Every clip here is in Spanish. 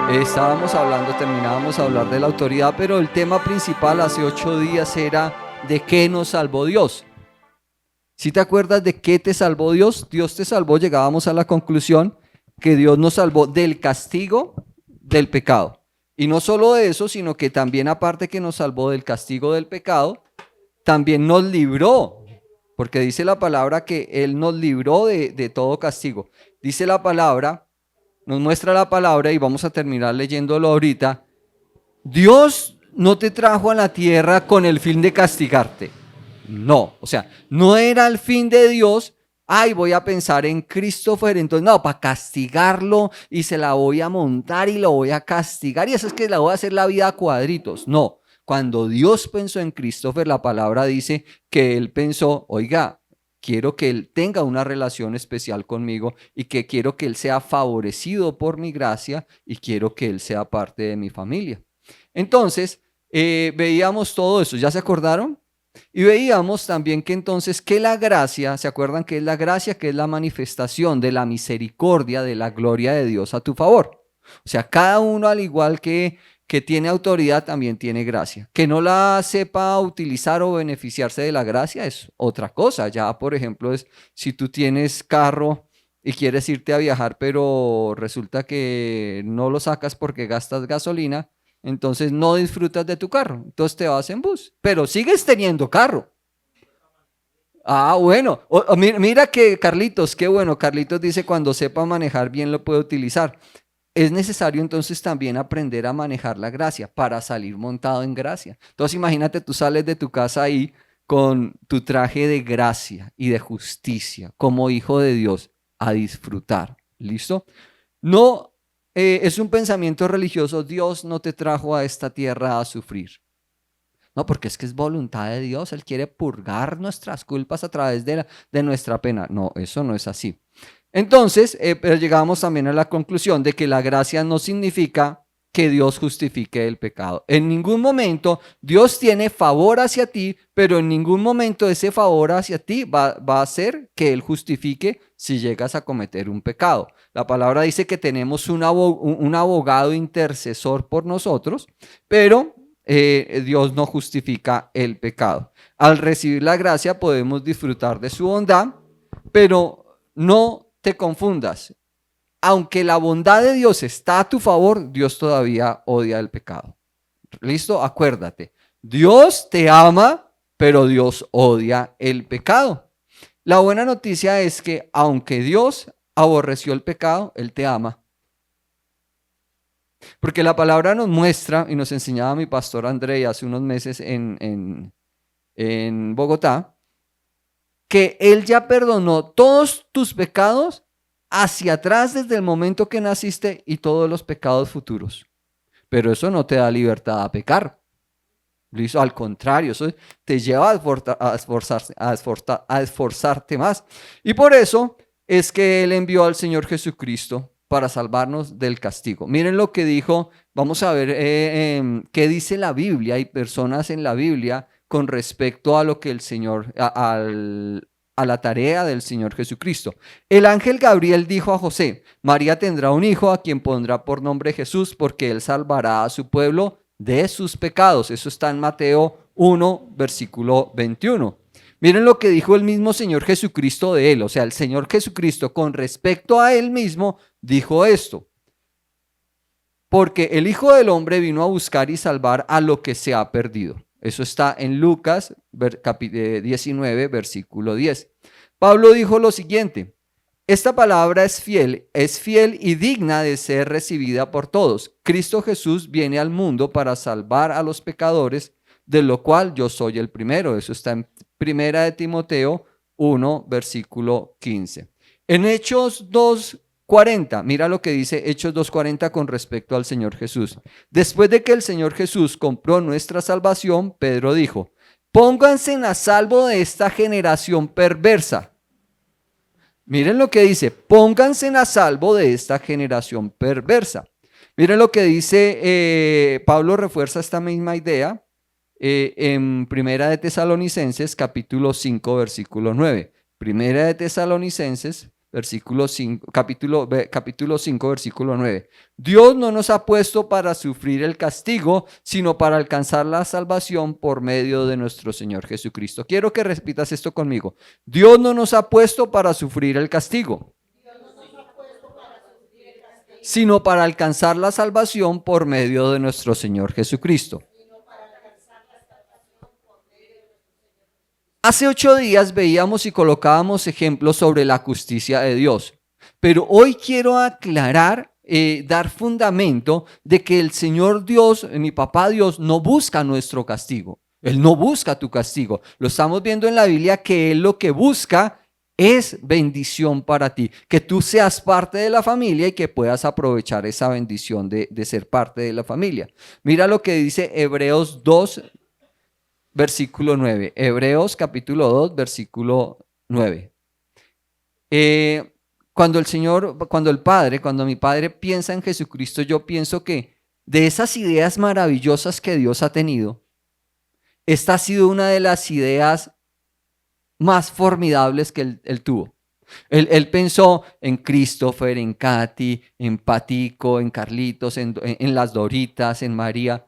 Terminábamos a hablar de la autoridad, pero el tema principal hace 8 días era ¿de qué nos salvó Dios? ¿Sí te acuerdas de qué te salvó Dios? Dios te salvó, llegábamos a la conclusión que Dios nos salvó del castigo del pecado. Y no solo de eso, sino que también aparte que nos salvó del castigo del pecado, también nos libró, porque dice la palabra que Él nos libró de todo castigo. Dice la palabra, nos muestra la palabra y vamos a terminar leyéndolo ahorita. Dios no te trajo a la tierra con el fin de castigarte. No, o sea, no era el fin de Dios. Ay, voy a pensar en Christopher, entonces no, para castigarlo y se la voy a montar y lo voy a castigar y eso es que le voy a hacer la vida a cuadritos. No, cuando Dios pensó en Christopher, la palabra dice que Él pensó, oiga, quiero que Él tenga una relación especial conmigo y que quiero que Él sea favorecido por mi gracia y quiero que Él sea parte de mi familia. Entonces, veíamos todo eso, ¿ya se acordaron? Y veíamos también que entonces que la gracia, ¿se acuerdan que es la gracia? Que es la manifestación de la misericordia, de la gloria de Dios a tu favor. O sea, cada uno al igual que tiene autoridad también tiene gracia. Que no la sepa utilizar o beneficiarse de la gracia es otra cosa. Ya, por ejemplo, es si tú tienes carro y quieres irte a viajar, pero resulta que no lo sacas porque gastas gasolina, entonces no disfrutas de tu carro, entonces te vas en bus, pero sigues teniendo carro. Ah, bueno, mira que Carlitos, qué bueno, Carlitos dice cuando sepa manejar bien lo puede utilizar. Es necesario entonces también aprender a manejar la gracia para salir montado en gracia. Entonces imagínate, tú sales de tu casa ahí con tu traje de gracia y de justicia como hijo de Dios a disfrutar. ¿Listo? No es un pensamiento religioso. Dios no te trajo a esta tierra a sufrir. No, porque es que es voluntad de Dios. Él quiere purgar nuestras culpas a través de nuestra pena. No, eso no es así. Entonces, pero llegamos también a la conclusión de que la gracia no significa que Dios justifique el pecado. En ningún momento Dios tiene favor hacia ti, pero en ningún momento ese favor hacia ti va a hacer que Él justifique si llegas a cometer un pecado. La palabra dice que tenemos un abogado intercesor por nosotros, pero Dios no justifica el pecado. Al recibir la gracia podemos disfrutar de su bondad, pero no te confundas. Aunque la bondad de Dios está a tu favor, Dios todavía odia el pecado. ¿Listo? Acuérdate. Dios te ama, pero Dios odia el pecado. La buena noticia es que aunque Dios aborreció el pecado, Él te ama. Porque la palabra nos muestra, y nos enseñaba mi pastor André hace unos meses en Bogotá, que Él ya perdonó todos tus pecados hacia atrás desde el momento que naciste y todos los pecados futuros. Pero eso no te da libertad a pecar. ¿Listo? Al contrario, eso te lleva a esforzarte más. Y por eso es que Él envió al Señor Jesucristo para salvarnos del castigo. Miren lo que dijo, vamos a ver qué dice la Biblia. Hay personas en la Biblia con respecto a lo que el Señor, a la tarea del Señor Jesucristo. El ángel Gabriel dijo a José: María tendrá un hijo a quien pondrá por nombre Jesús, porque él salvará a su pueblo de sus pecados. Eso está en Mateo 1, versículo 21. Miren lo que dijo el mismo Señor Jesucristo de él. O sea, el Señor Jesucristo con respecto a él mismo dijo esto: porque el Hijo del Hombre vino a buscar y salvar a lo que se ha perdido. Eso está en Lucas 19, versículo 10. Pablo dijo lo siguiente: esta palabra es fiel y digna de ser recibida por todos. Cristo Jesús viene al mundo para salvar a los pecadores, de lo cual yo soy el primero. Eso está en 1 Timoteo 1, versículo 15. En Hechos 2:40, mira lo que dice Hechos 2:40 con respecto al Señor Jesús. Después de que el Señor Jesús compró nuestra salvación, Pedro dijo: pónganse a salvo de esta generación perversa. Miren lo que dice: pónganse a salvo de esta generación perversa. Miren lo que dice, Pablo refuerza esta misma idea en Primera de Tesalonicenses capítulo 5 versículo 9. Primera de Tesalonicenses capítulo 5, versículo 9. Dios no nos ha puesto para sufrir el castigo, sino para alcanzar la salvación por medio de nuestro Señor Jesucristo. Quiero que repitas esto conmigo. Dios no nos ha puesto para sufrir el castigo, sino para alcanzar la salvación por medio de nuestro Señor Jesucristo. Hace 8 días veíamos y colocábamos ejemplos sobre la justicia de Dios, pero hoy quiero aclarar, dar fundamento de que el Señor Dios, mi papá Dios, no busca nuestro castigo. Él no busca tu castigo. Lo estamos viendo en la Biblia que Él lo que busca es bendición para ti, que tú seas parte de la familia y que puedas aprovechar esa bendición de ser parte de la familia. Mira lo que dice Hebreos 2, versículo 9. Hebreos capítulo 2, versículo 9. Cuando mi Padre piensa en Jesucristo, yo pienso que de esas ideas maravillosas que Dios ha tenido, esta ha sido una de las ideas más formidables que él tuvo. Él pensó en Christopher, en Katy, en Patico, en Carlitos, en las Doritas, en María.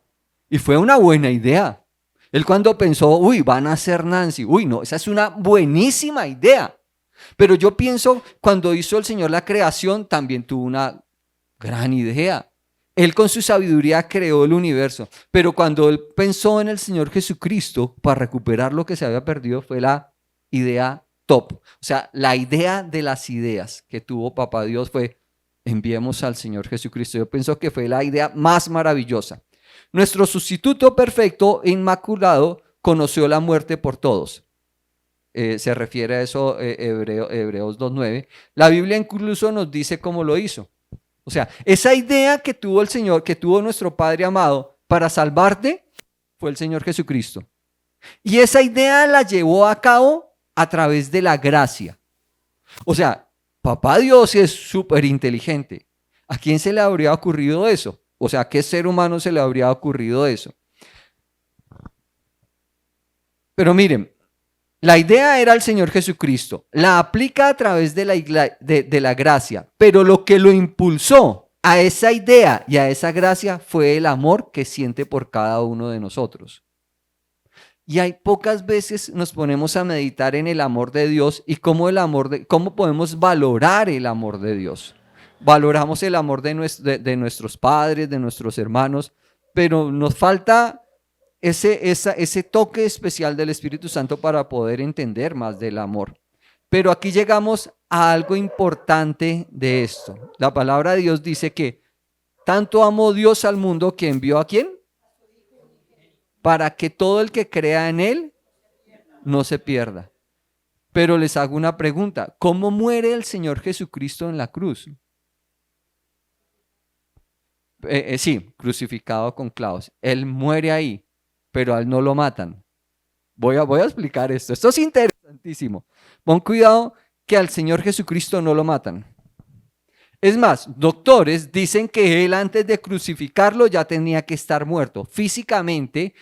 Y fue una buena idea. Él cuando pensó, van a ser Nancy, no, esa es una buenísima idea. Pero yo pienso, cuando hizo el Señor la creación, también tuvo una gran idea. Él con su sabiduría creó el universo. Pero cuando él pensó en el Señor Jesucristo para recuperar lo que se había perdido, fue la idea top. O sea, la idea de las ideas que tuvo Papá Dios fue, enviemos al Señor Jesucristo. Yo pienso que fue la idea más maravillosa. Nuestro sustituto perfecto e inmaculado conoció la muerte por todos. Se refiere a eso Hebreos 2.9. La Biblia incluso nos dice cómo lo hizo. O sea, esa idea que tuvo el Señor, que tuvo nuestro Padre amado para salvarte, fue el Señor Jesucristo. Y esa idea la llevó a cabo a través de la gracia. O sea, Papá Dios es súper inteligente. ¿A quién se le habría ocurrido eso? O sea, ¿a qué ser humano se le habría ocurrido eso? Pero miren, la idea era el Señor Jesucristo. La aplica a través de la gracia. Pero lo que lo impulsó a esa idea y a esa gracia fue el amor que siente por cada uno de nosotros. Y hay pocas veces nos ponemos a meditar en el amor de Dios y cómo podemos valorar el amor de Dios. Valoramos el amor de nuestros padres, de nuestros hermanos, pero nos falta ese toque especial del Espíritu Santo para poder entender más del amor. Pero aquí llegamos a algo importante de esto. La palabra de Dios dice que tanto amó Dios al mundo que envió ¿a quién? Para que todo el que crea en Él no se pierda. Pero les hago una pregunta. ¿Cómo muere el Señor Jesucristo en la cruz? Sí, crucificado con clavos. Él muere ahí, pero a Él no lo matan. Voy a explicar esto. Esto es interesantísimo. Pon cuidado que al Señor Jesucristo no lo matan. Es más, doctores dicen que Él antes de crucificarlo ya tenía que estar muerto. Físicamente,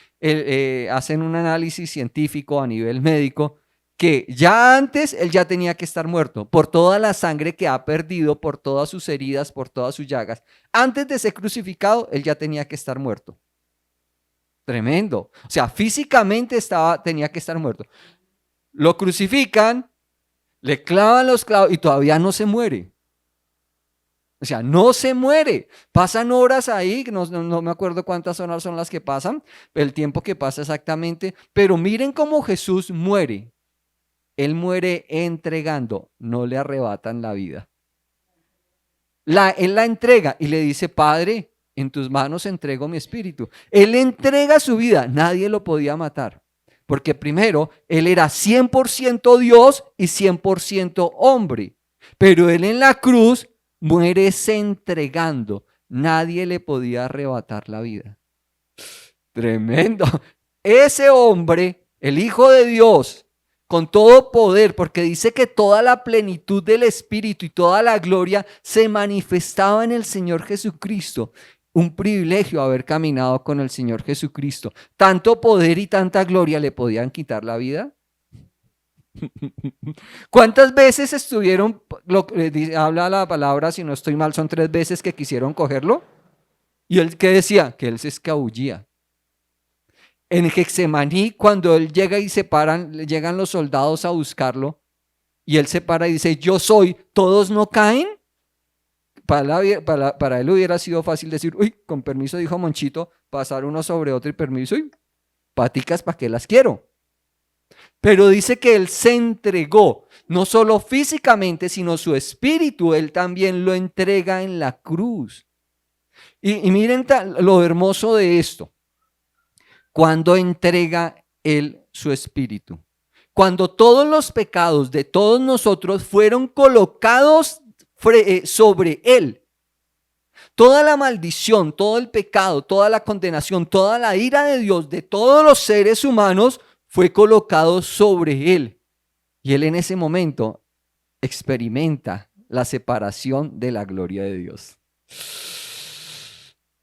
hacen un análisis científico a nivel médico que ya antes Él ya tenía que estar muerto por toda la sangre que ha perdido, por todas sus heridas, por todas sus llagas. Antes de ser crucificado, Él ya tenía que estar muerto. Tremendo. O sea, físicamente tenía que estar muerto. Lo crucifican, le clavan los clavos y todavía no se muere. O sea, no se muere. Pasan horas ahí, no me acuerdo cuántas horas son las que pasan, el tiempo que pasa exactamente, pero miren cómo Jesús muere. Él muere entregando, no le arrebatan la vida. Él la entrega y le dice, Padre, en tus manos entrego mi espíritu. Él entrega su vida, nadie lo podía matar. Porque primero, Él era 100% Dios y 100% hombre. Pero Él en la cruz muere entregando. Nadie le podía arrebatar la vida. Tremendo. Ese hombre, el Hijo de Dios, con todo poder, porque dice que toda la plenitud del Espíritu y toda la gloria se manifestaba en el Señor Jesucristo. Un privilegio haber caminado con el Señor Jesucristo. Tanto poder y tanta gloria le podían quitar la vida. ¿Cuántas veces estuvieron, habla la palabra, si no estoy mal, son 3 veces que quisieron cogerlo? ¿Y él qué decía? Que él se escabullía. En Getsemaní, cuando él llega y llegan los soldados a buscarlo, y él se para y dice, yo soy, ¿todos no caen? Para él hubiera sido fácil decir, uy, con permiso, dijo Monchito, pasar uno sobre otro y permiso, y paticas, ¿para qué las quiero? Pero dice que él se entregó, no solo físicamente, sino su espíritu, él también lo entrega en la cruz. Y miren lo hermoso de esto, cuando entrega él su espíritu. Cuando todos los pecados de todos nosotros fueron colocados sobre él, toda la maldición, todo el pecado, toda la condenación, toda la ira de Dios de todos los seres humanos fue colocado sobre él. Y él en ese momento experimenta la separación de la gloria de Dios.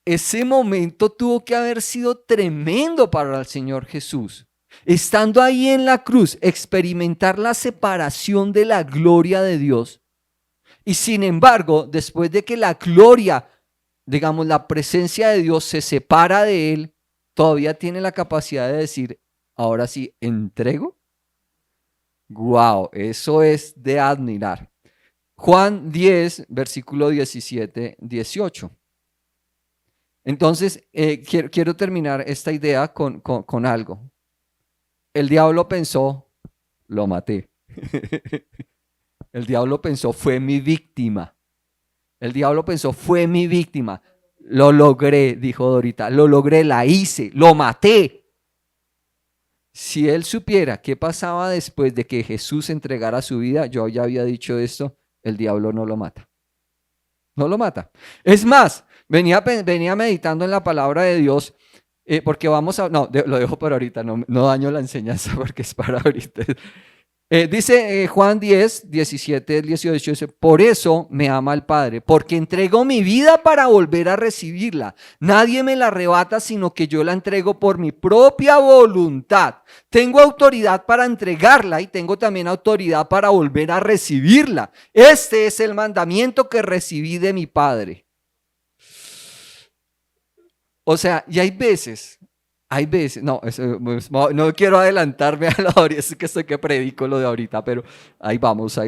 Ese momento tuvo que haber sido tremendo para el Señor Jesús. Estando ahí en la cruz, experimentar la separación de la gloria de Dios. Y sin embargo, después de que la gloria, digamos, la presencia de Dios se separa de él, todavía tiene la capacidad de decir, ahora sí, ¿entrego? ¡Wow! Eso es de admirar. Juan 10, versículo 17, 18. Entonces, quiero terminar esta idea con algo. El diablo pensó, lo maté. El diablo pensó, fue mi víctima. El diablo pensó, fue mi víctima. Lo logré, dijo Dorita, lo logré, la hice, lo maté. Si él supiera qué pasaba después de que Jesús entregara su vida, yo ya había dicho esto, el diablo no lo mata. No lo mata. Es más, venía meditando en la palabra de Dios, porque vamos a... No, lo dejo para ahorita, no daño la enseñanza porque es para ahorita. Dice Juan 10, 17, 18, dice, por eso me ama el Padre, porque entrego mi vida para volver a recibirla. Nadie me la arrebata, sino que yo la entrego por mi propia voluntad. Tengo autoridad para entregarla y tengo también autoridad para volver a recibirla. Este es el mandamiento que recibí de mi Padre. O sea, y hay veces, no quiero adelantarme a la hora, es que estoy que predico lo de ahorita, pero ahí vamos.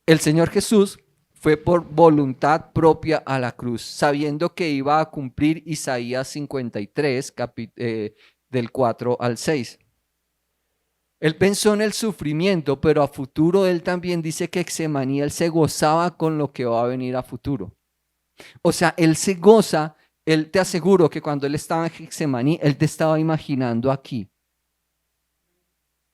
El Señor Jesús fue por voluntad propia a la cruz, sabiendo que iba a cumplir Isaías 53, del 4 al 6. Él pensó en el sufrimiento, pero a futuro él también dice que Getsemaní, él se gozaba con lo que va a venir a futuro. O sea, él se goza. Él, te aseguro que cuando él estaba en Getsemaní, él te estaba imaginando aquí.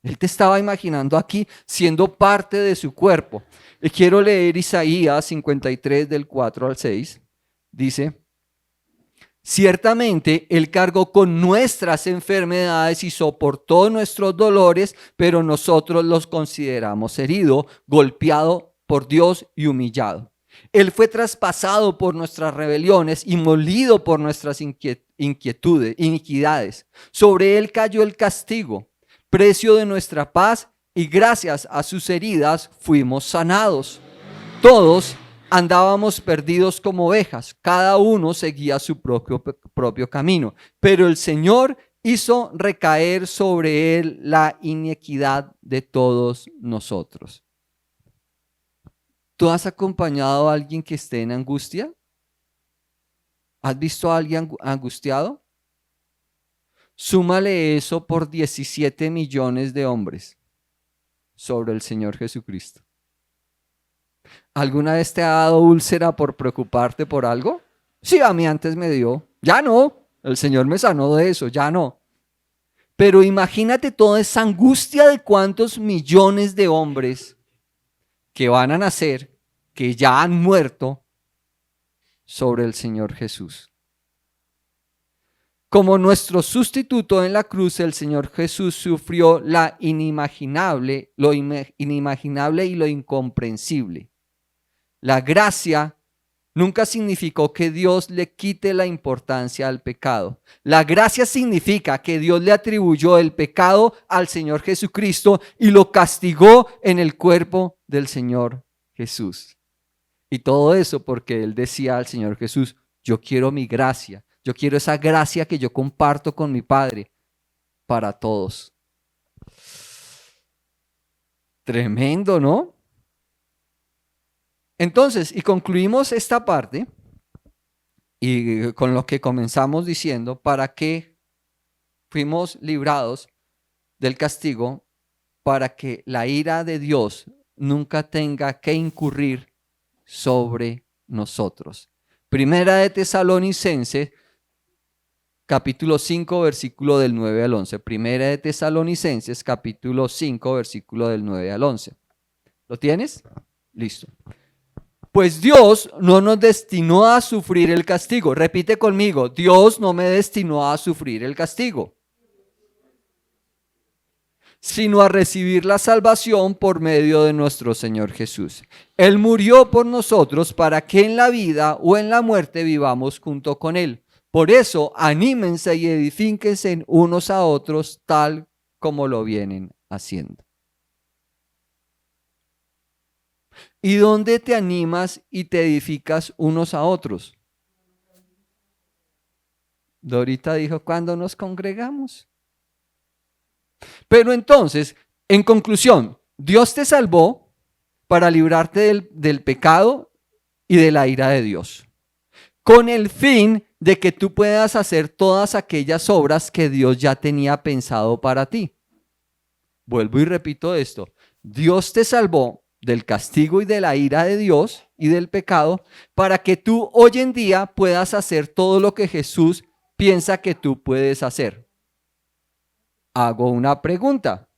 Él te estaba imaginando aquí siendo parte de su cuerpo. Y quiero leer Isaías 53 del 4 al 6. Dice, ciertamente él cargó con nuestras enfermedades y soportó nuestros dolores, pero nosotros los consideramos herido, golpeado por Dios y humillado. Él fue traspasado por nuestras rebeliones y molido por nuestras iniquidades. Sobre él cayó el castigo, precio de nuestra paz, y gracias a sus heridas fuimos sanados. Todos andábamos perdidos como ovejas, cada uno seguía su propio camino, pero el Señor hizo recaer sobre él la iniquidad de todos nosotros. ¿Tú has acompañado a alguien que esté en angustia? ¿Has visto a alguien angustiado? Súmale eso por 17 millones de hombres sobre el Señor Jesucristo. ¿Alguna vez te ha dado úlcera por preocuparte por algo? Sí, a mí antes me dio. Ya no, el Señor me sanó de eso, ya no. Pero imagínate toda esa angustia de cuántos millones de hombres que van a nacer, que ya han muerto, sobre el Señor Jesús. Como nuestro sustituto en la cruz, el Señor Jesús sufrió lo inimaginable y lo incomprensible. La gracia nunca significó que Dios le quite la importancia al pecado. La gracia significa que Dios le atribuyó el pecado al Señor Jesucristo y lo castigó en el cuerpo del Señor Jesús. Y todo eso porque Él decía al Señor Jesús, yo quiero mi gracia, yo quiero esa gracia que yo comparto con mi Padre para todos. Tremendo, ¿no? Entonces, y concluimos esta parte y con lo que comenzamos diciendo, ¿para qué fuimos librados del castigo? Para que la ira de Dios nunca tenga que incurrir sobre nosotros. Primera de Tesalonicenses, capítulo 5, versículo del 9 al 11. Primera de Tesalonicenses, capítulo 5, versículo del 9 al 11. ¿Lo tienes? Listo. Pues Dios no nos destinó a sufrir el castigo. Repite conmigo, Dios no me destinó a sufrir el castigo, sino a recibir la salvación por medio de nuestro Señor Jesús. Él murió por nosotros para que en la vida o en la muerte vivamos junto con Él. Por eso, anímense y edifíquense unos a otros tal como lo vienen haciendo. ¿Y dónde te animas y te edificas unos a otros? Dorita dijo, ¿cuándo nos congregamos? Pero entonces, en conclusión, Dios te salvó para librarte del pecado y de la ira de Dios, con el fin de que tú puedas hacer todas aquellas obras que Dios ya tenía pensado para ti. Vuelvo y repito esto, Dios te salvó del castigo y de la ira de Dios y del pecado para que tú hoy en día puedas hacer todo lo que Jesús piensa que tú puedes hacer. Hago una pregunta.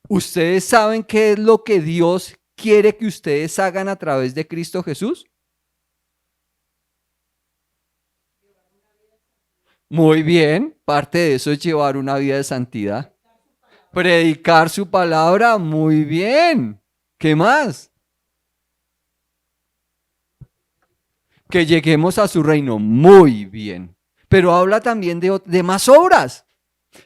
¿Ustedes saben qué es lo que Dios quiere que ustedes hagan a través de Cristo Jesús? Muy bien, parte de eso es llevar una vida de santidad. Predicar su palabra, muy bien. ¿Qué más? Que lleguemos a su reino, muy bien. Pero habla también de más obras.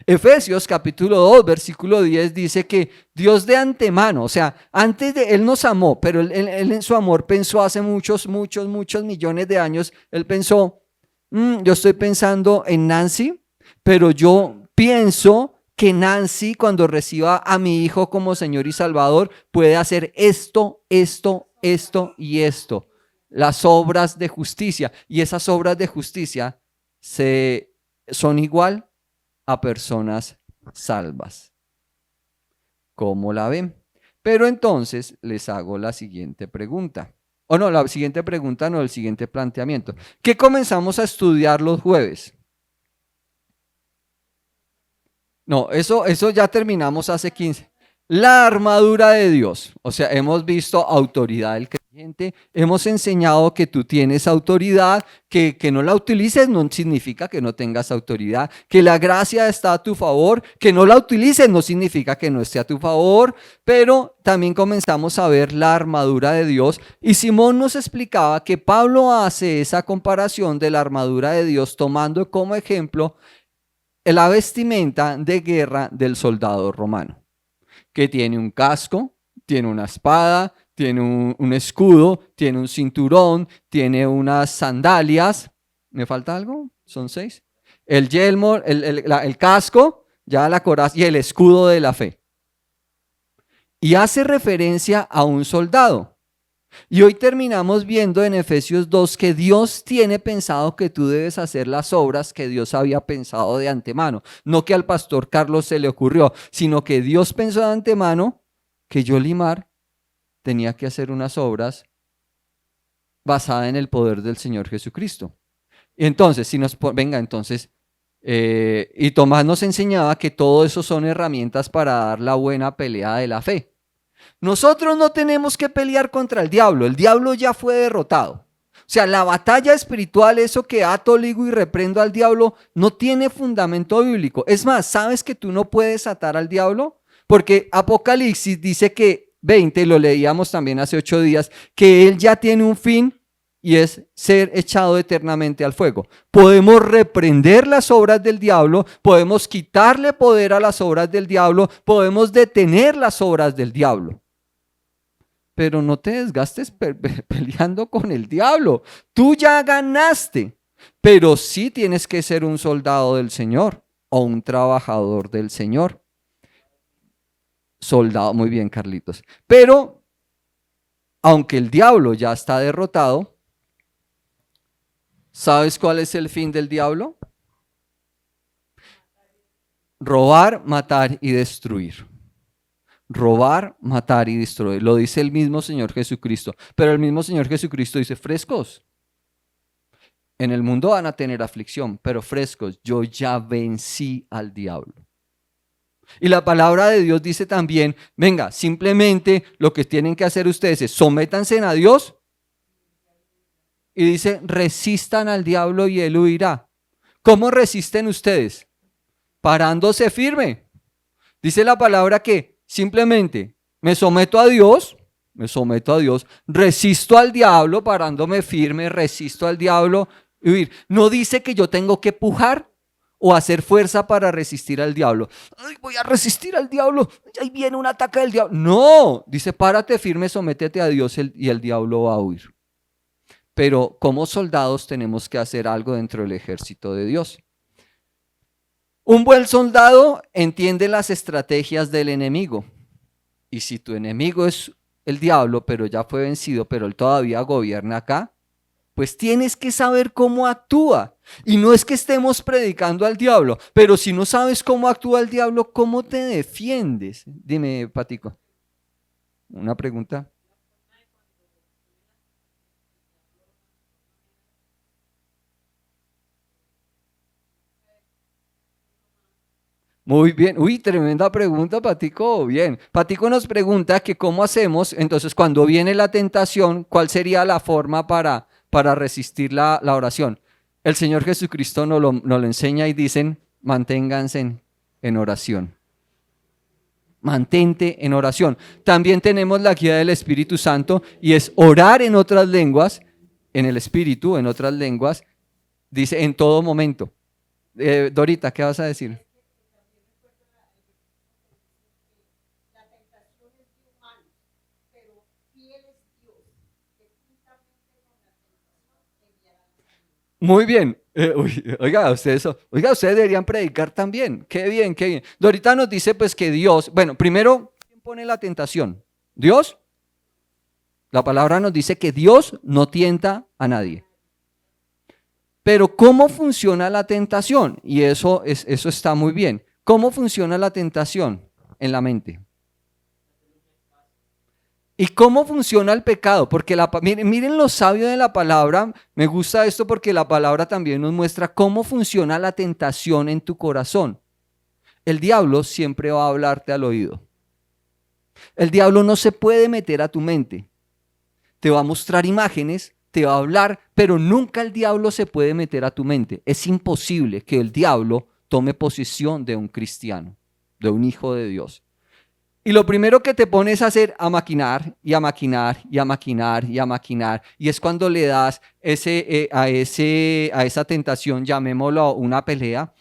Efesios capítulo 2, versículo 10 dice que Dios de antemano, o sea, antes de Él nos amó, pero él en su amor pensó hace muchos millones de años, Él pensó, yo estoy pensando en Nancy, pero yo pienso que Nancy cuando reciba a mi hijo como Señor y Salvador puede hacer esto y esto, las obras de justicia, y esas obras de justicia son igual a personas salvas. ¿Cómo la ven? Pero entonces les hago la siguiente pregunta. O no, la siguiente pregunta no, el siguiente planteamiento. ¿Qué comenzamos a estudiar los jueves? No, eso ya terminamos hace 15. La armadura de Dios. O sea, hemos visto autoridad del creyente, hemos enseñado que tú tienes autoridad, que no la utilices no significa que no tengas autoridad, que la gracia está a tu favor, que no la utilices no significa que no esté a tu favor, pero también comenzamos a ver la armadura de Dios y Simón nos explicaba que Pablo hace esa comparación de la armadura de Dios tomando como ejemplo la vestimenta de guerra del soldado romano, que tiene un casco, tiene una espada, tiene un escudo, tiene un cinturón, tiene unas sandalias. ¿Me falta algo? ¿Son 6? El yelmo, el casco, ya la coraza y el escudo de la fe. Y hace referencia a un soldado. Y hoy terminamos viendo en Efesios 2 que Dios tiene pensado que tú debes hacer las obras que Dios había pensado de antemano. No que al pastor Carlos se le ocurrió, sino que Dios pensó de antemano que Yolimar tenía que hacer unas obras basadas en el poder del Señor Jesucristo. Y entonces, y Tomás nos enseñaba que todo eso son herramientas para dar la buena pelea de la fe. Nosotros no tenemos que pelear contra el diablo ya fue derrotado. O sea, la batalla espiritual, eso que ato, ligo y reprendo al diablo, no tiene fundamento bíblico. Es más, ¿sabes que tú no puedes atar al diablo? Porque Apocalipsis dice que 20, lo leíamos también hace 8 días, que él ya tiene un fin y es ser echado eternamente al fuego. Podemos reprender las obras del diablo, podemos quitarle poder a las obras del diablo, podemos detener las obras del diablo. Pero no te desgastes peleando con el diablo. Tú ya ganaste, pero sí tienes que ser un soldado del Señor o un trabajador del Señor. Soldado, muy bien, Carlitos. Pero, aunque el diablo ya está derrotado, ¿sabes cuál es el fin del diablo? Robar, matar y destruir. Robar, matar y destruir. Lo dice el mismo Señor Jesucristo. Pero el mismo Señor Jesucristo dice, frescos. En el mundo van a tener aflicción, pero frescos, yo ya vencí al diablo. Y la palabra de Dios dice también, venga, simplemente lo que tienen que hacer ustedes es sométanse a Dios. Y dice, resistan al diablo y él huirá. ¿Cómo resisten ustedes? Parándose firme. Dice la palabra que simplemente me someto a Dios, resisto al diablo, parándome firme, resisto al diablo y huir. No dice que yo tengo que pujar o hacer fuerza para resistir al diablo. Ay, voy a resistir al diablo, ahí viene un ataque del diablo. No, dice párate firme, sométete a Dios y el diablo va a huir. Pero como soldados tenemos que hacer algo dentro del ejército de Dios. Un buen soldado entiende las estrategias del enemigo. Y si tu enemigo es el diablo, pero ya fue vencido, pero él todavía gobierna acá, pues tienes que saber cómo actúa. Y no es que estemos predicando al diablo, pero si no sabes cómo actúa el diablo, ¿cómo te defiendes? Dime, Patico. ¿Una pregunta? Muy bien. Uy, tremenda pregunta, Patico. Bien. Patico nos pregunta que cómo hacemos, entonces cuando viene la tentación, ¿cuál sería la forma para resistir la oración? El Señor Jesucristo nos lo enseña y dicen, manténganse en oración. Mantente en oración. También tenemos la guía del Espíritu Santo y es orar en otras lenguas, en el Espíritu, en otras lenguas, dice en todo momento. Dorita, ¿qué vas a decir? Muy bien. Oiga, ustedes deberían predicar también. Qué bien, qué bien. Dorita nos dice pues que Dios, bueno, primero, ¿quién pone la tentación? ¿Dios? La palabra nos dice que Dios no tienta a nadie. Pero ¿cómo funciona la tentación? Y eso está muy bien. ¿Cómo funciona la tentación en la mente? ¿Y cómo funciona el pecado? Porque miren lo sabio de la palabra. Me gusta esto porque la palabra también nos muestra cómo funciona la tentación en tu corazón. El diablo siempre va a hablarte al oído. El diablo no se puede meter a tu mente. Te va a mostrar imágenes, te va a hablar, pero nunca el diablo se puede meter a tu mente. Es imposible que el diablo tome posesión de un cristiano, de un hijo de Dios. Y lo primero que te pones a hacer a maquinar y a maquinar y a maquinar y a maquinar. Y es cuando le das a esa tentación, llamémoslo una pelea,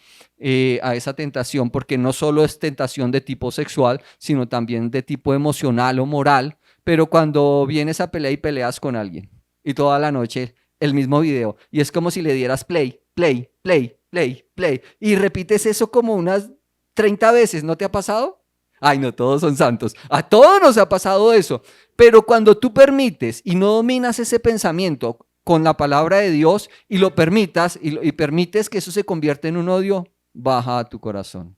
a esa tentación, porque no solo es tentación de tipo sexual, sino también de tipo emocional o moral. Pero cuando vienes a pelear y peleas con alguien y toda la noche el mismo video y es como si le dieras play, play, play, play, play y repites eso como unas 30 veces, ¿no te ha pasado? Ay, no, todos son santos. A todos nos ha pasado eso. Pero cuando tú permites y no dominas ese pensamiento con la palabra de Dios y lo permitas y permites que eso se convierta en un odio, baja a tu corazón.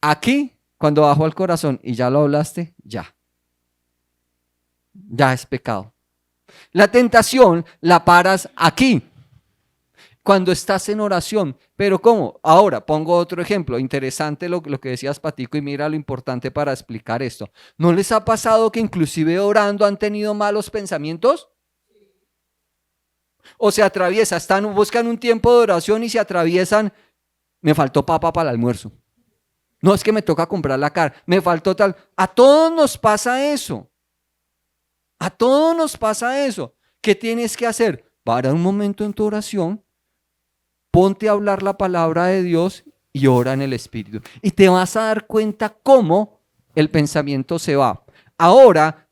Aquí, cuando bajo al corazón y ya lo hablaste, ya es pecado. La tentación la paras aquí. Cuando estás en oración. ¿Pero cómo? Ahora, pongo otro ejemplo. Interesante lo que decías, Patico, y mira lo importante para explicar esto. ¿No les ha pasado que inclusive orando han tenido malos pensamientos? O se atraviesan, buscan un tiempo de oración y se atraviesan, me faltó papa para el almuerzo. No, es que me toca comprar la carne, me faltó tal. A todos nos pasa eso. A todos nos pasa eso. ¿Qué tienes que hacer? Para un momento en tu oración, ponte a hablar la palabra de Dios y ora en el Espíritu. Y te vas a dar cuenta cómo el pensamiento se va. Ahora,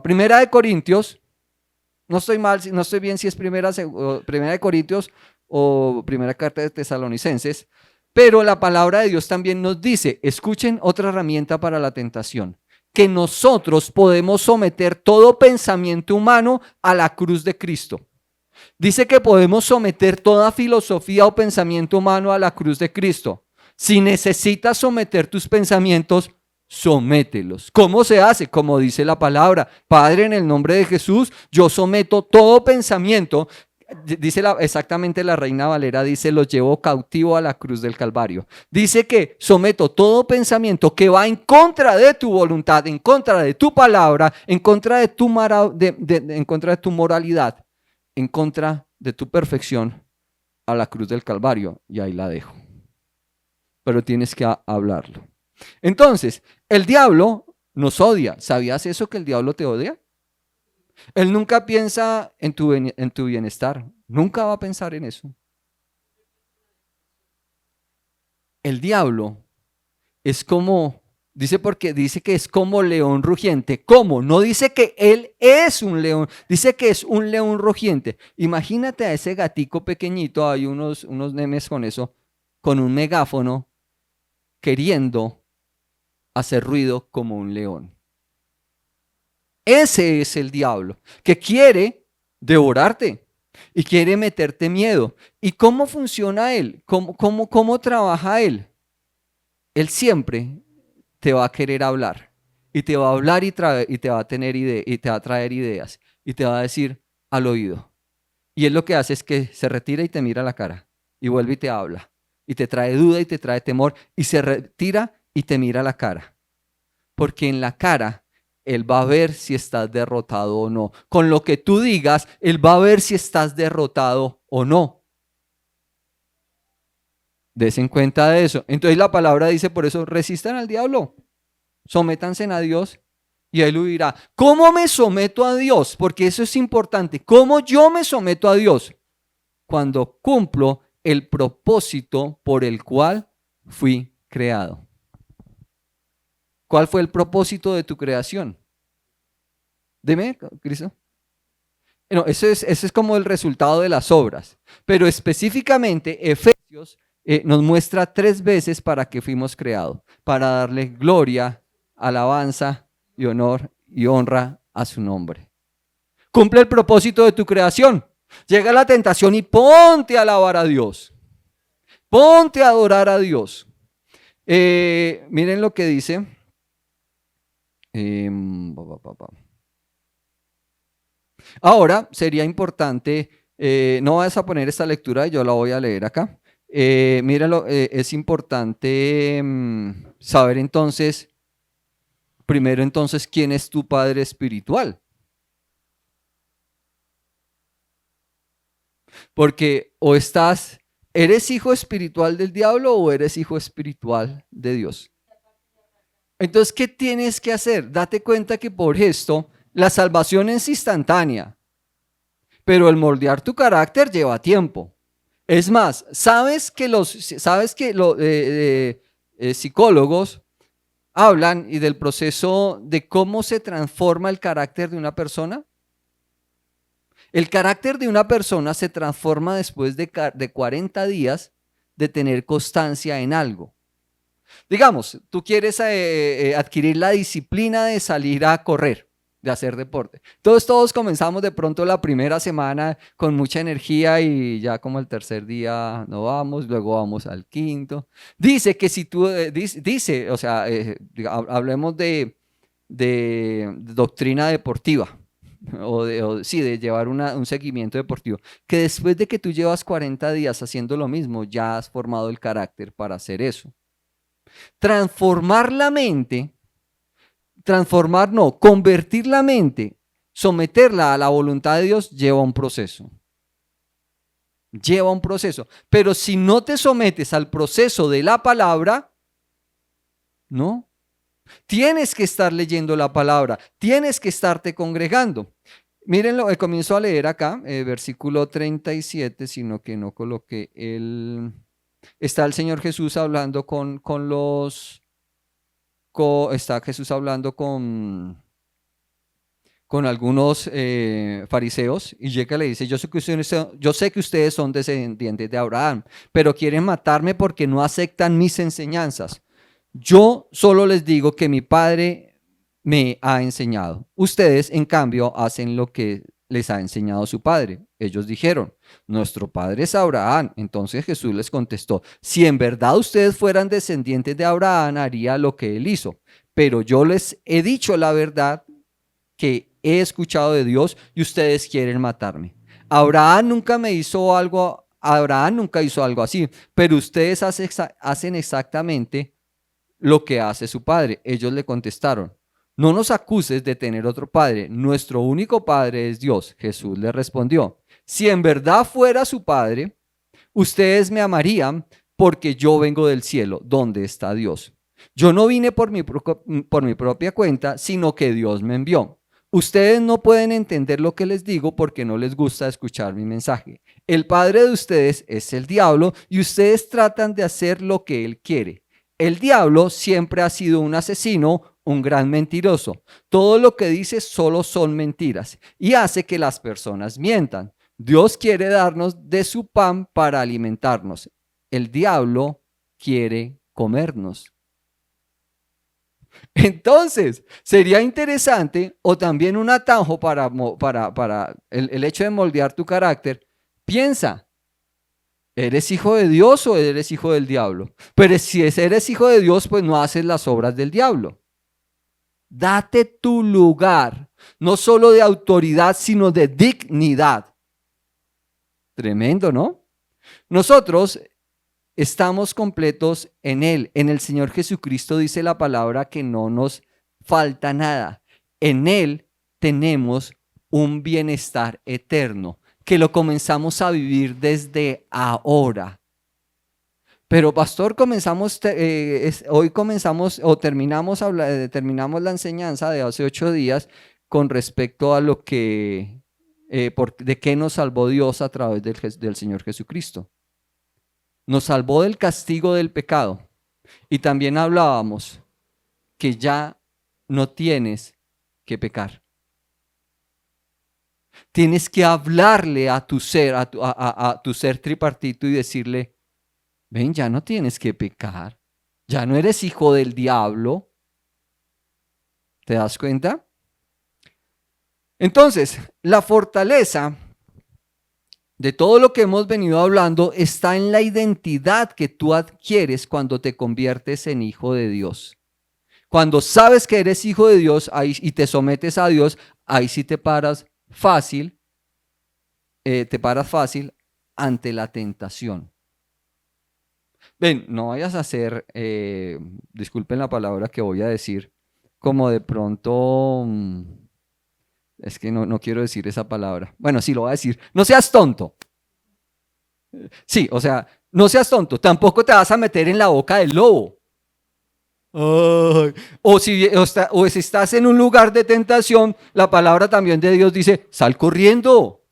primera de Corintios, no estoy mal, no estoy bien si es primera de Corintios o primera carta de Tesalonicenses, pero la palabra de Dios también nos dice, escuchen otra herramienta para la tentación, que nosotros podemos someter todo pensamiento humano a la cruz de Cristo. Dice que podemos someter toda filosofía o pensamiento humano a la cruz de Cristo. Si necesitas someter tus pensamientos, somételos. ¿Cómo se hace? Como dice la palabra, Padre, en el nombre de Jesús, yo someto todo pensamiento. Dice exactamente la Reina Valera, dice, los llevo cautivo a la cruz del Calvario. Dice que someto todo pensamiento que va en contra de tu voluntad, en contra de tu palabra, en contra de tu moralidad, en contra de tu perfección, a la cruz del Calvario, y ahí la dejo. Pero tienes que hablarlo. Entonces, el diablo nos odia. ¿Sabías eso, que el diablo te odia? Él nunca piensa en tu bienestar. Nunca va a pensar en eso. El diablo es como, porque dice que es como león rugiente. ¿Cómo? No dice que él es un león, dice que es un león rugiente. Imagínate a ese gatico pequeñito, hay unos memes con eso, con un megáfono, queriendo hacer ruido como un león. Ese es el diablo, que quiere devorarte y quiere meterte miedo. ¿Y cómo funciona él? ¿Cómo trabaja él? Él siempre te va a querer hablar y te va a hablar y te va a traer ideas y te va a decir al oído. Y él lo que hace es que se retira y te mira a la cara y vuelve y te habla y te trae duda y te trae temor y se retira y te mira a la cara. Porque en la cara él va a ver si estás derrotado o no. Con lo que tú digas, él va a ver si estás derrotado o no. Des en cuenta de eso. Entonces la palabra dice, por eso, resistan al diablo, sométanse a Dios y él huirá. ¿Cómo me someto a Dios? Porque eso es importante. ¿Cómo yo me someto a Dios? Cuando cumplo el propósito por el cual fui creado. ¿Cuál fue el propósito de tu creación? Dime, Cristo. No, eso es como el resultado de las obras. Pero específicamente, Efesios nos muestra 3 veces para qué fuimos creados. Para darle gloria, alabanza y honor y honra a su nombre. Cumple el propósito de tu creación. Llega la tentación y ponte a alabar a Dios. Ponte a adorar a Dios. Miren lo que dice. Ahora sería importante, no vas a poner esta lectura, yo la voy a leer acá. Mírenlo, es importante saber entonces, primero entonces, ¿quién es tu padre espiritual? Porque ¿eres hijo espiritual del diablo o eres hijo espiritual de Dios? Entonces, ¿qué tienes que hacer? Date cuenta que por esto la salvación es instantánea, pero el moldear tu carácter lleva tiempo. Es más, ¿sabes que los psicólogos hablan y del proceso de cómo se transforma el carácter de una persona? El carácter de una persona se transforma después de 40 días de tener constancia en algo. Digamos, tú quieres adquirir la disciplina de salir a correr, de hacer deporte. Todos comenzamos de pronto la primera semana con mucha energía y ya como el tercer día no vamos, luego vamos al quinto. Dice que si tú, hablemos de doctrina deportiva. De llevar un seguimiento deportivo, que después de que tú llevas 40 días haciendo lo mismo, ya has formado el carácter para hacer eso. Convertir la mente, someterla a la voluntad de Dios lleva un proceso. Pero si no te sometes al proceso de la palabra, ¿no? Tienes que estar leyendo la palabra, tienes que estarte congregando. Mírenlo, comienzo a leer acá, versículo 37, sino que no coloqué el... Está el Señor Jesús hablando está Jesús hablando con algunos fariseos y llega y le dice, yo sé que ustedes son descendientes de Abraham, pero quieren matarme porque no aceptan mis enseñanzas. Yo solo les digo que mi Padre me ha enseñado. Ustedes, en cambio, hacen lo que les ha enseñado su padre. Ellos dijeron, nuestro padre es Abraham. Entonces Jesús les contestó, si en verdad ustedes fueran descendientes de Abraham, haría lo que él hizo. Pero yo les he dicho la verdad que he escuchado de Dios y ustedes quieren matarme. Abraham nunca hizo algo así, pero ustedes hacen exactamente lo que hace su padre. Ellos le contestaron, no nos acuses de tener otro padre, nuestro único padre es Dios. Jesús le respondió, si en verdad fuera su padre, ustedes me amarían porque yo vengo del cielo, donde está Dios. Yo no vine por mi propia cuenta, sino que Dios me envió. Ustedes no pueden entender lo que les digo porque no les gusta escuchar mi mensaje. El padre de ustedes es el diablo y ustedes tratan de hacer lo que él quiere. El diablo siempre ha sido un asesino, un gran mentiroso. Todo lo que dice solo son mentiras y hace que las personas mientan. Dios quiere darnos de su pan para alimentarnos. El diablo quiere comernos. Entonces, sería interesante o también un atajo para el hecho de moldear tu carácter. Piensa, ¿eres hijo de Dios o eres hijo del diablo? Pero si eres hijo de Dios, pues no haces las obras del diablo. Date tu lugar, no solo de autoridad, sino de dignidad. Tremendo, ¿no? Nosotros estamos completos en Él. En el Señor Jesucristo dice la palabra que no nos falta nada. En Él tenemos un bienestar eterno, que lo comenzamos a vivir desde ahora. Pero pastor, hoy comenzamos o terminamos la enseñanza de hace 8 días con respecto a lo que, de qué nos salvó Dios a través del Señor Jesucristo. Nos salvó del castigo del pecado. Y también hablábamos que ya no tienes que pecar. Tienes que hablarle a tu ser, a tu ser tripartito y decirle, ven, ya no tienes que pecar. Ya no eres hijo del diablo. ¿Te das cuenta? Entonces, la fortaleza de todo lo que hemos venido hablando está en la identidad que tú adquieres cuando te conviertes en hijo de Dios. Cuando sabes que eres hijo de Dios y te sometes a Dios, ahí sí te paras fácil ante la tentación. Ven, no vayas a hacer, disculpen la palabra que voy a decir, como de pronto, es que no quiero decir esa palabra. Bueno, sí lo voy a decir, no seas tonto. Sí, o sea, no seas tonto, tampoco te vas a meter en la boca del lobo. Ay. O si estás en un lugar de tentación, la palabra también de Dios dice, sal corriendo,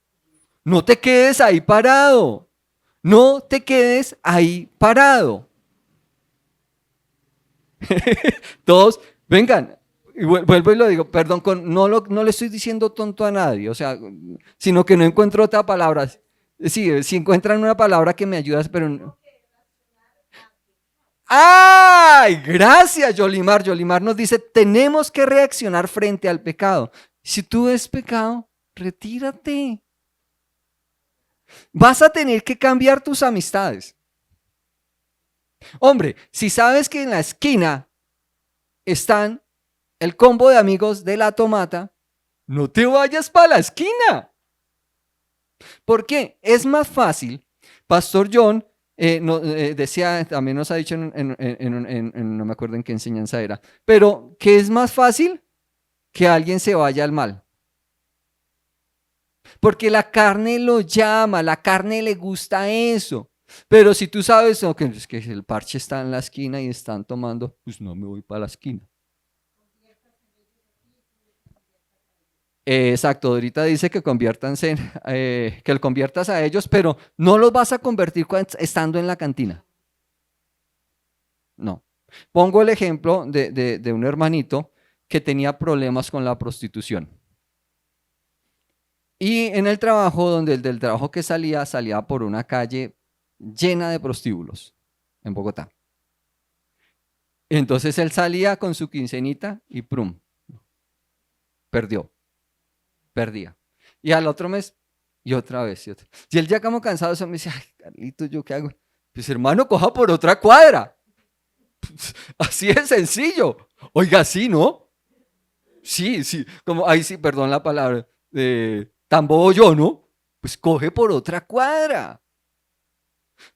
no te quedes ahí parado. No te quedes ahí parado. Todos, vengan, y vuelvo y lo digo, perdón, no le estoy diciendo tonto a nadie, o sea, sino que no encuentro otra palabra. Sí, si encuentran una palabra que me ayudas, pero no. ¡Ay! Gracias, Yolimar. Yolimar nos dice, tenemos que reaccionar frente al pecado. Si tú ves pecado, retírate. Vas a tener que cambiar tus amistades. Hombre, si sabes que en la esquina están el combo de amigos de la tomata, no te vayas para la esquina. ¿Por qué? Es más fácil. Pastor John decía, también nos ha dicho, no me acuerdo en qué enseñanza era, pero ¿qué es más fácil? Que alguien se vaya al mal. Porque la carne lo llama, la carne le gusta eso. Pero si tú sabes que el parche está en la esquina y están tomando, pues no me voy para la esquina. Exacto, ahorita dice que que lo conviertas a ellos, pero no los vas a convertir estando en la cantina. No. Pongo el ejemplo de un hermanito que tenía problemas con la prostitución. Y en el trabajo, donde el del trabajo que salía por una calle llena de prostíbulos en Bogotá. Entonces él salía con su quincenita y prum, perdía. Y al otro mes, y otra vez, y otra. Y él ya como cansado, eso me dice, ay, Carlitos, ¿yo qué hago? Pues hermano, coja por otra cuadra. Así de sencillo. Oiga, sí, ¿no? Sí, sí, como, ahí sí, perdón la palabra, tan bobo yo, ¿no? Pues coge por otra cuadra.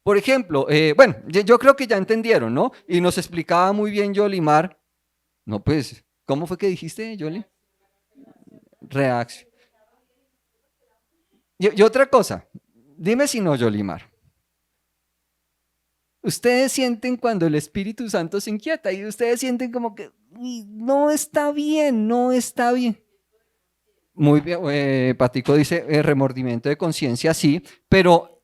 Por ejemplo, bueno, yo creo que ya entendieron, ¿no? Y nos explicaba muy bien Yolimar. No, pues, ¿cómo fue que dijiste, Yoli? Reacción. Y otra cosa, dime si no, Yolimar. Ustedes sienten cuando el Espíritu Santo se inquieta y ustedes sienten como que "Uy, no está bien, no está bien". Muy bien, Patico dice remordimiento de conciencia, sí, pero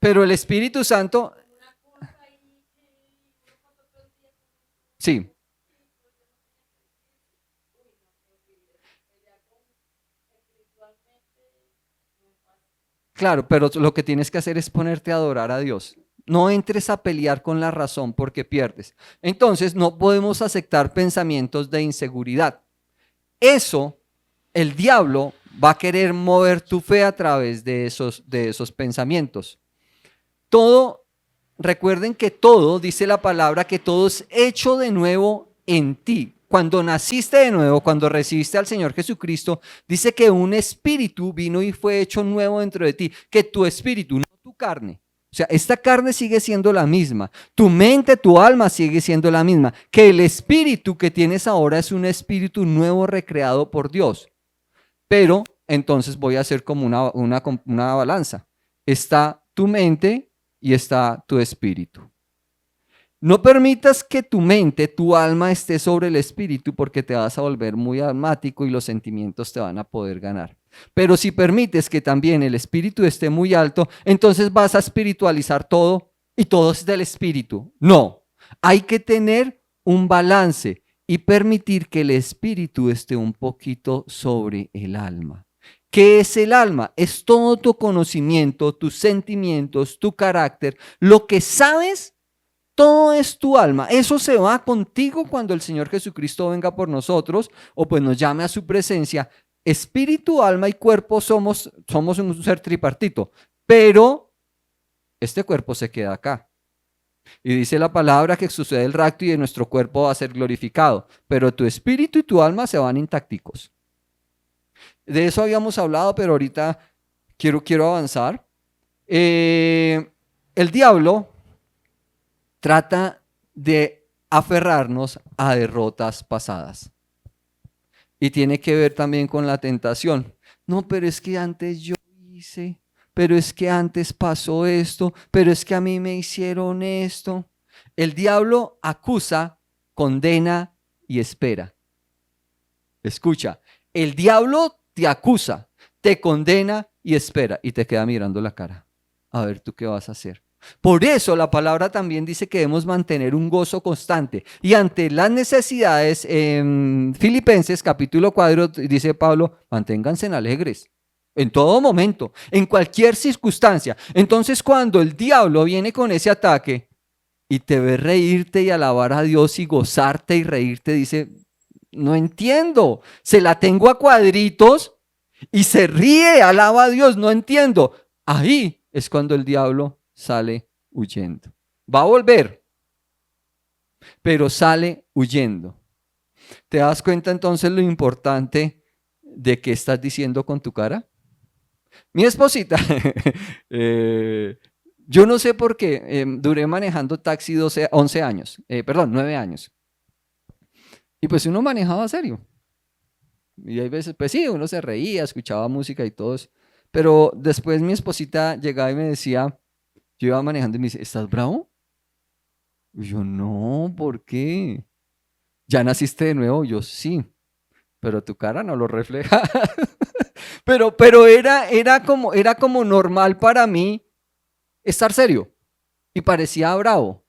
el Espíritu Santo, sí, claro, pero lo que tienes que hacer es ponerte a adorar a Dios. No entres a pelear con la razón porque pierdes. Entonces, no podemos aceptar pensamientos de inseguridad. Eso, el diablo va a querer mover tu fe a través de esos pensamientos. Todo, recuerden que todo, dice la palabra, que todo es hecho de nuevo en ti. Cuando naciste de nuevo, cuando recibiste al Señor Jesucristo, dice que un espíritu vino y fue hecho nuevo dentro de ti, que tu espíritu, no tu carne. O sea, esta carne sigue siendo la misma, tu mente, tu alma sigue siendo la misma, que el espíritu que tienes ahora es un espíritu nuevo recreado por Dios. Pero entonces voy a hacer como una balanza. Está tu mente y está tu espíritu. No permitas que tu mente, tu alma esté sobre el espíritu porque te vas a volver muy almático y los sentimientos te van a poder ganar. Pero si permites que también el espíritu esté muy alto, entonces vas a espiritualizar todo y todo es del espíritu. No, hay que tener un balance y permitir que el espíritu esté un poquito sobre el alma. ¿Qué es el alma? Es todo tu conocimiento, tus sentimientos, tu carácter, lo que sabes. Todo es tu alma. Eso se va contigo cuando el Señor Jesucristo venga por nosotros o pues nos llame a su presencia. Espíritu, alma y cuerpo somos un ser tripartito, pero este cuerpo se queda acá. Y dice la palabra que sucede el rapto y de nuestro cuerpo va a ser glorificado, pero tu espíritu y tu alma se van intacticos. De eso habíamos hablado, pero ahorita quiero avanzar. El diablo trata de aferrarnos a derrotas pasadas. Y tiene que ver también con la tentación. No, pero es que antes yo hice, pero es que antes pasó esto, pero es que a mí me hicieron esto. El diablo acusa, condena y espera. Escucha, el diablo te acusa, te condena y espera y te queda mirando la cara. A ver, ¿tú qué vas a hacer? Por eso la palabra también dice que debemos mantener un gozo constante. Y ante las necesidades, en Filipenses capítulo 4, dice Pablo, manténganse alegres. En todo momento, en cualquier circunstancia. Entonces cuando el diablo viene con ese ataque y te ve reírte y alabar a Dios y gozarte y reírte, dice, no entiendo, se la tengo a cuadritos y se ríe, alaba a Dios, no entiendo. Ahí es cuando el diablo sale huyendo. Va a volver, pero sale huyendo. ¿Te das cuenta entonces lo importante de qué estás diciendo con tu cara? Mi esposita, yo no sé por qué, duré manejando taxi 11 años, perdón, 9 años. Y pues uno manejaba serio. Y hay veces, pues sí, uno se reía, escuchaba música y todo eso. Pero después mi esposita llegaba y me decía, yo iba manejando y me dice, ¿estás bravo? Y yo, no, ¿por qué? ¿Ya naciste de nuevo? Yo sí, pero tu cara no lo refleja. Pero era como normal para mí estar serio y parecía bravo,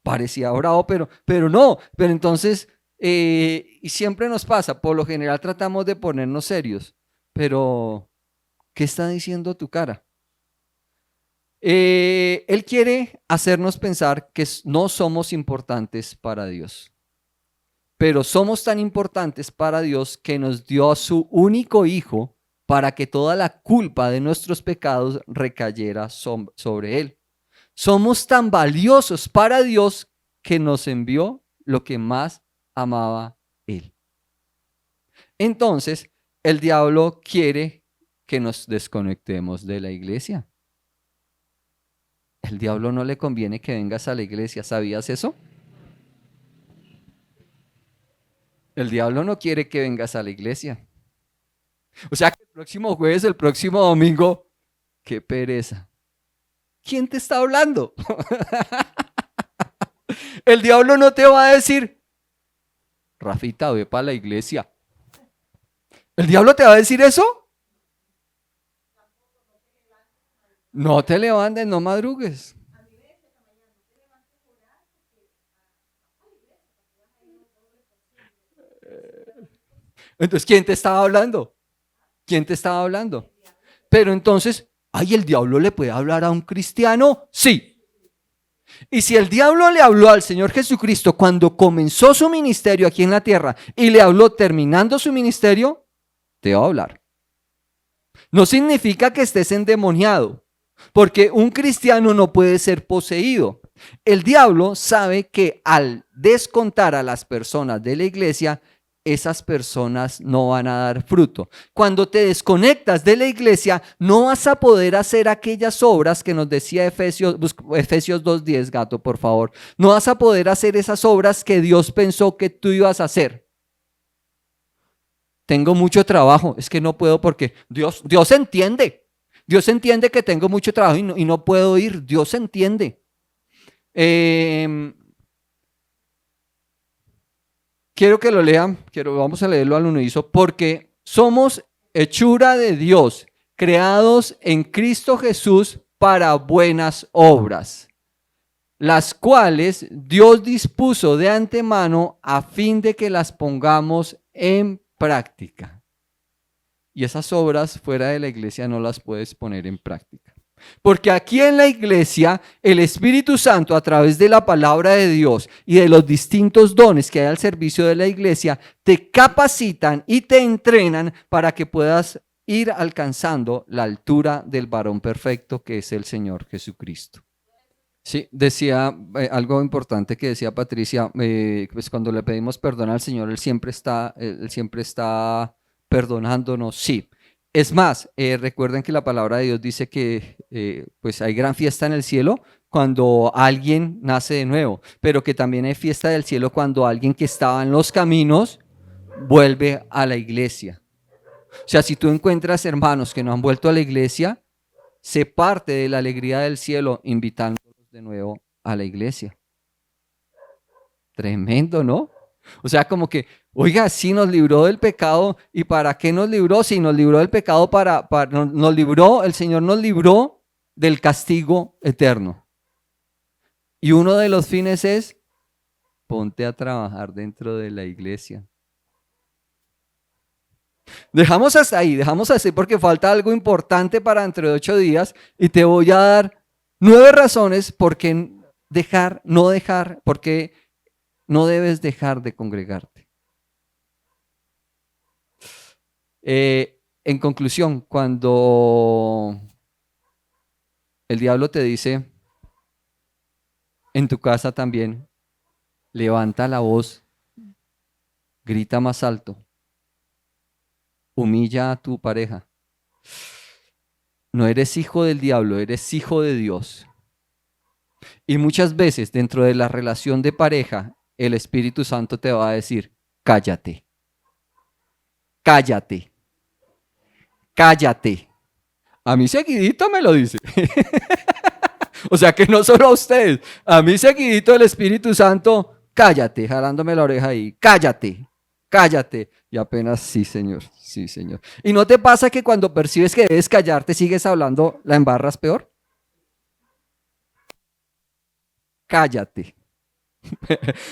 pero no, pero entonces, y siempre nos pasa, por lo general tratamos de ponernos serios, pero ¿qué está diciendo tu cara? Él quiere hacernos pensar que no somos importantes para Dios, pero somos tan importantes para Dios que nos dio a su único hijo para que toda la culpa de nuestros pecados recayera sobre él. Somos tan valiosos para Dios que nos envió lo que más amaba él. Entonces, el diablo quiere que nos desconectemos de la iglesia. El diablo no le conviene que vengas a la iglesia, ¿sabías eso? El diablo no quiere que vengas a la iglesia. O sea que el próximo jueves, el próximo domingo, qué pereza. ¿Quién te está hablando? El diablo no te va a decir, Rafita, ve para la iglesia. ¿El diablo te va a decir eso? No te levantes, no madrugues. Entonces, ¿quién te estaba hablando? ¿Quién te estaba hablando? Pero entonces, ¿ay, el diablo le puede hablar a un cristiano? Sí. Y si el diablo le habló al Señor Jesucristo cuando comenzó su ministerio aquí en la tierra y le habló terminando su ministerio, te va a hablar. No significa que estés endemoniado, porque un cristiano no puede ser poseído. El diablo sabe que al descontar a las personas de la iglesia, esas personas no van a dar fruto. Cuando te desconectas de la iglesia, no vas a poder hacer aquellas obras que nos decía Efesios 2:10, gato, por favor. No vas a poder hacer esas obras que Dios pensó que tú ibas a hacer. Tengo mucho trabajo, es que no puedo porque Dios entiende. Dios entiende que tengo mucho trabajo y no puedo ir. Dios entiende. Quiero que lo lean, vamos a leerlo al unísono, porque somos hechura de Dios, creados en Cristo Jesús para buenas obras, las cuales Dios dispuso de antemano a fin de que las pongamos en práctica. Y esas obras fuera de la iglesia no las puedes poner en práctica. Porque aquí en la iglesia, el Espíritu Santo, a través de la palabra de Dios y de los distintos dones que hay al servicio de la iglesia, te capacitan y te entrenan para que puedas ir alcanzando la altura del varón perfecto que es el Señor Jesucristo. Sí, decía algo importante que decía Patricia, pues cuando le pedimos perdón al Señor, Él siempre está perdonándonos, sí. Es más, recuerden que la palabra de Dios dice que pues hay gran fiesta en el cielo cuando alguien nace de nuevo, pero que también hay fiesta del cielo cuando alguien que estaba en los caminos vuelve a la iglesia. O sea, si tú encuentras hermanos que no han vuelto a la iglesia, sé parte de la alegría del cielo invitándolos de nuevo a la iglesia. Tremendo, ¿no? O sea, como que, oiga, sí nos libró del pecado. ¿Y para qué nos libró? Si nos libró del pecado, el Señor nos libró del castigo eterno. Y uno de los fines es, ponte a trabajar dentro de la iglesia. Dejamos así porque falta algo importante para dentro de 8 días y te voy a dar 9 razones por qué porque no debes dejar de congregarte. En conclusión, cuando el diablo te dice, en tu casa también, levanta la voz, grita más alto, humilla a tu pareja. No eres hijo del diablo, eres hijo de Dios. Y muchas veces dentro de la relación de pareja, el Espíritu Santo te va a decir, cállate, cállate, cállate. A mí seguidito me lo dice. O sea que no solo a ustedes, a mí seguidito el Espíritu Santo, cállate, jalándome la oreja ahí, cállate, cállate. Y apenas, sí, Señor, sí, Señor. ¿Y no te pasa que cuando percibes que debes callarte, sigues hablando, la embarras peor? Cállate.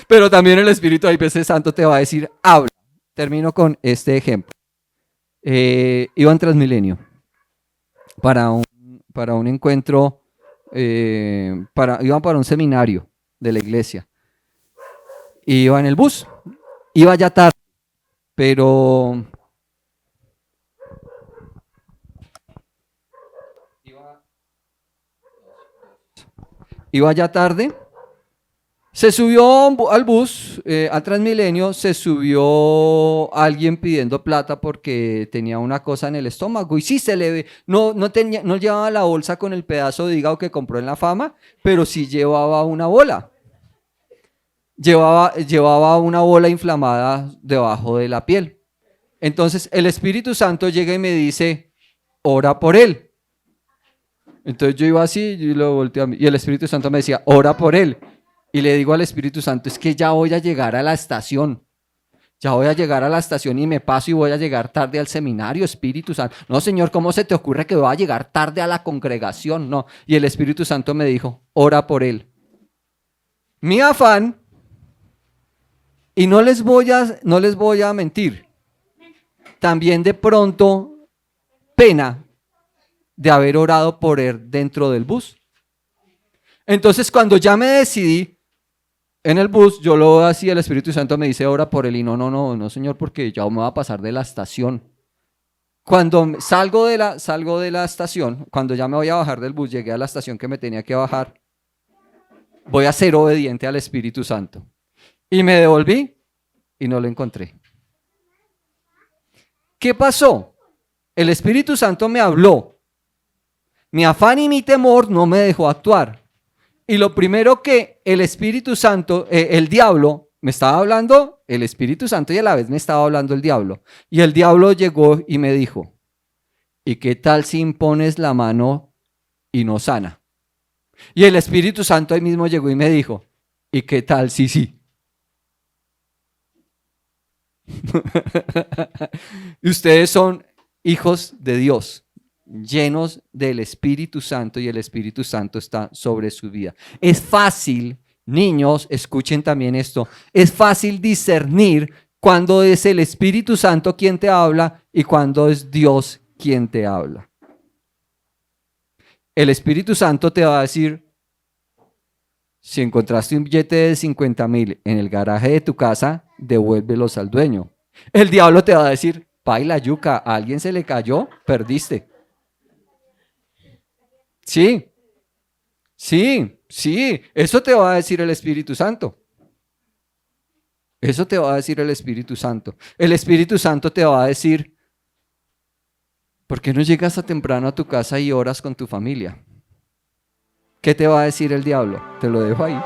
Pero también el Espíritu hay veces Santo te va a decir, habla. Termino con este ejemplo. Iba en Transmilenio para un encuentro, iban para un seminario de la iglesia. Iba en el bus, iba ya tarde, pero iba ya tarde. Se subió al bus, al Transmilenio, se subió alguien pidiendo plata porque tenía una cosa en el estómago. Y sí, se le ve, no llevaba la bolsa con el pedazo de hígado que compró en La Fama, pero sí llevaba una bola. Llevaba una bola inflamada debajo de la piel. Entonces el Espíritu Santo llega y me dice, ora por él. Entonces yo iba así y lo volteé a mí, y el Espíritu Santo me decía, ora por él. Y le digo al Espíritu Santo, es que ya voy a llegar a la estación. Ya voy a llegar a la estación y me paso y voy a llegar tarde al seminario, Espíritu Santo. No, Señor, ¿cómo se te ocurre que voy a llegar tarde a la congregación? No. Y el Espíritu Santo me dijo, ora por él. Mi afán, y no les voy a mentir, también de pronto pena de haber orado por él dentro del bus. Entonces cuando ya me decidí en el bus, yo lo veo así, el Espíritu Santo me dice ora por él y no, Señor, porque ya me va a pasar de la estación. Cuando salgo de la estación, cuando ya me voy a bajar del bus, llegué a la estación que me tenía que bajar, voy a ser obediente al Espíritu Santo. Y me devolví y no lo encontré. ¿Qué pasó? El Espíritu Santo me habló. Mi afán y mi temor no me dejó actuar. Y lo primero que el Espíritu Santo, el diablo, me estaba hablando, el Espíritu Santo, y a la vez me estaba hablando el diablo. Y el diablo llegó y me dijo, ¿y qué tal si impones la mano y no sana? Y el Espíritu Santo ahí mismo llegó y me dijo, ¿y qué tal si sí? Y ustedes son hijos de Dios, llenos del Espíritu Santo, y el Espíritu Santo está sobre su vida. Es fácil, niños, escuchen también esto, es fácil discernir cuando es el Espíritu Santo quien te habla y cuando es Dios quien te habla. El Espíritu Santo te va a decir, si encontraste un billete de 50,000 en el garaje de tu casa, devuélvelos al dueño. El diablo te va a decir, paila yuca, a alguien se le cayó, perdiste. Sí, eso te va a decir el Espíritu Santo. Eso te va a decir el Espíritu Santo. El Espíritu Santo te va a decir, ¿por qué no llegas a temprano a tu casa y oras con tu familia? ¿Qué te va a decir el diablo? Te lo dejo ahí.